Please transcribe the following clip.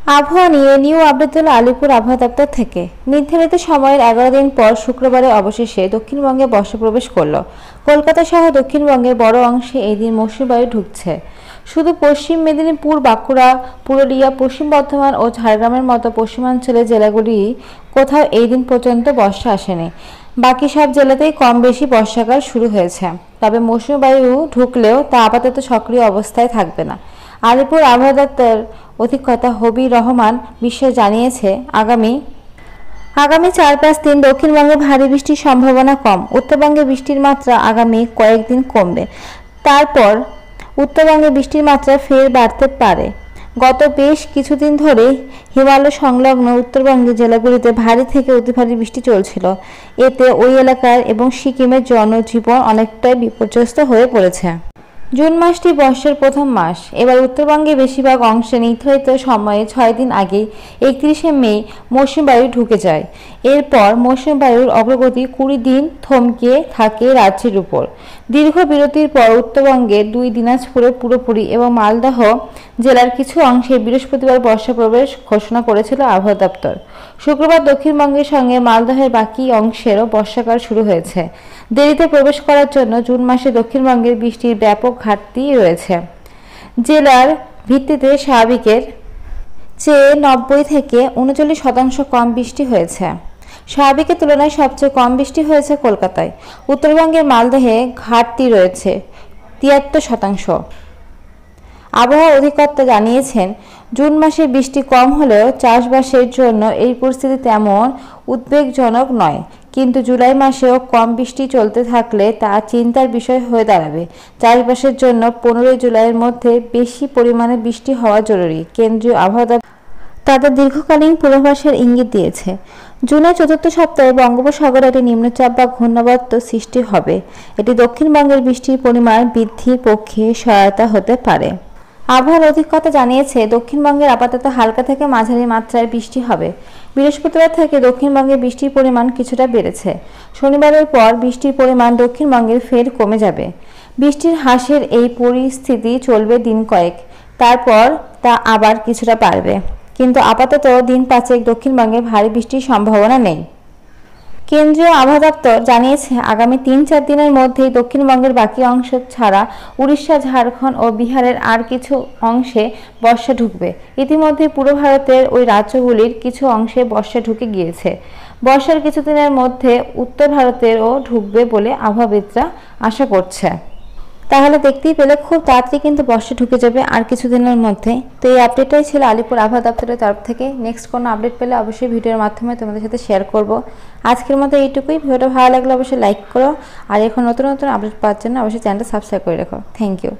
আবহাওয়া নিয়ে new update দিল আলিপুর আবহাওয়া দপ্তর থেকে। নির্ধারিত সময়ের 11 দিন পর শুক্রবারে অবশেষে দক্ষিণবঙ্গে বর্ষা প্রবেশ করল। কলকাতা সহ দক্ষিণবঙ্গের বড় অংশে এই দিন মৌসুমী বায়ু ঢুকছে। শুধু পশ্চিম মেদিনীপুর, বাঁকুড়া, পুরুলিয়া, পশ্চিম বর্ধমান ও ঝাড়গ্রামের মতো পশ্চিমাঞ্চলের জেলাগুলি কোথাও এই দিন পর্যন্ত বর্ষা আসেনি। বাকি সব জেলাতেই কম বেশি বর্ষাকাল শুরু হয়েছে। তবে মৌসুমী বায়ু ঢুকলেও তা আপাতত সক্রিয় অবস্থায় থাকবে না। আলিপুর আবহাওয়া দপ্তর অধিকর্তা হবি রহমান বিশ্বাস জানিয়েছে, আগামী 4-5 দিন দক্ষিণবঙ্গে ভারী বৃষ্টির সম্ভাবনা কম। উত্তরবঙ্গে বৃষ্টির মাত্রা আগামী কয়েকদিন কমবে, তারপর উত্তরবঙ্গে বৃষ্টির মাত্রা ফের বাড়তে পারে। গত বেশ কিছুদিন ধরে হিমালয় সংলগ্ন উত্তরবঙ্গের জেলাগুলিতে ভারী থেকে অতি ভারী বৃষ্টি চলছিল। এতে ওই এলাকার এবং সিকিমের জনজীবন অনেকটাই বিপর্যস্ত হয়ে পড়েছে। জুন মাসটি বর্ষার প্রথম মাস। এবার উত্তরবঙ্গে বেশিরভাগ অংশে নির্ধারিত সময়ে 6 দিন আগে 31শে মে মৌসুমী বায়ু ঢুকে যায়। এরপর মৌসুমী বায়ুর অগ্রগতি 20 দিন থমকে থাকে রাজ্যের উপর। দীর্ঘ বিরতির পর উত্তরবঙ্গের 2 দিনাজপুরে পুরোপুরি এবং মালদহ জেলার কিছু অংশে বৃহস্পতিবার বর্ষা প্রবেশ ঘোষণা করেছিল আবহাওয়া দপ্তর। শুক্রবার দক্ষিণবঙ্গের সঙ্গে মালদহের বাকি অংশেরও বর্ষাকাল শুরু হয়েছে। দেরিতে প্রবেশ করার জন্য জুন মাসে দক্ষিণবঙ্গের বৃষ্টির ব্যাপক ঘাটতি রয়েছে। জেলার ভিত্তিতে স্বাভাবিকের চেয়ে 90 থেকে 39% কম বৃষ্টি হয়েছে। স্বাভাবিকের তুলনায় সবচেয়ে কম বৃষ্টি হয়েছে কলকাতায়। উত্তরবঙ্গের মালদহে ঘাটতি রয়েছে 73%। আবহাওয়া অধিকর্তা জানিয়েছেন, জুন মাসে বৃষ্টি কম হলেও চাষবাসের জন্য এই পরিস্থিতি তেমন উদ্বেগজনক নয়। কিন্তু জুলাই মাসেও কম বৃষ্টি চলতে থাকলে তা চিন্তার বিষয় হয়ে দাঁড়াবে। চাষবাসের জন্য 15 জুলাইয়ের মধ্যে বেশি পরিমাণে বৃষ্টি হওয়া জরুরি। কেন্দ্রীয় আবহাওয়া দপ্তর তাদের দীর্ঘকালীন পূর্বাভাসের ইঙ্গিত দিয়েছে। জুনের চতুর্থ সপ্তাহে বঙ্গোপসাগরে একটি নিম্নচাপ বা ঘূর্ণাবর্ত সৃষ্টি হবে। এটি দক্ষিণবঙ্গের বৃষ্টির পরিমাণ বৃদ্ধির পক্ষে সহায়তা হতে পারে। আবহাওয়ার অধিকর্তা জানিয়েছে, দক্ষিণবঙ্গের আপাতত হালকা থেকে মাঝারি মাত্রার বৃষ্টি হবে। বৃহস্পতিবার থেকে দক্ষিণবঙ্গে বৃষ্টির পরিমাণ কিছুটা বেড়েছে। শনিবারের পর বৃষ্টির পরিমাণ দক্ষিণবঙ্গের ফের কমে যাবে। বৃষ্টির হ্রাসের এই পরিস্থিতি চলবে দিন কয়েক, তারপর তা আবার কিছুটা বাড়বে। কিন্তু আপাতত দিন 5 দক্ষিণবঙ্গে ভারী বৃষ্টির সম্ভাবনা নেই। কেন্দ্রীয় আবহাওয়া দপ্তর জানিয়েছে, আগামী 3-4 দিনের মধ্যেই দক্ষিণবঙ্গের বাকি অংশ ছাড়া উড়িষ্যা, ঝাড়খণ্ড ও বিহারের আর কিছু অংশে বর্ষা ঢুকবে। ইতিমধ্যে পূর্ব ভারতের ওই রাজ্যগুলির কিছু অংশে বর্ষা ঢুকে গিয়েছে। বর্ষার কিছুদিনের মধ্যে উত্তর ভারতেরও ঢুকবে বলে আবহাওয়াবিদরা আশা করছে। তাহলে দেখতেই পেলে খুব তাড়াতাড়ি কিন্তু বর্ষা ঢুকে যাবে আর কিছুদিনের মধ্যে। তো এই আপডেটটাই ছিল আলিপুর আবহাওয়া দপ্তরের তরফ থেকে। নেক্সট কোনো আপডেট পেলে অবশ্যই ভিডিওর মাধ্যমে তোমাদের সাথে শেয়ার করব। আজকের মতো এইটুকুই। ভিডিওটা ভালো লাগলে অবশ্যই লাইক করো, আর এখন নতুন নতুন আপডেট পাওয়ার জন্য অবশ্যই চ্যানেলটা সাবস্ক্রাইব করে রাখো। Thank you.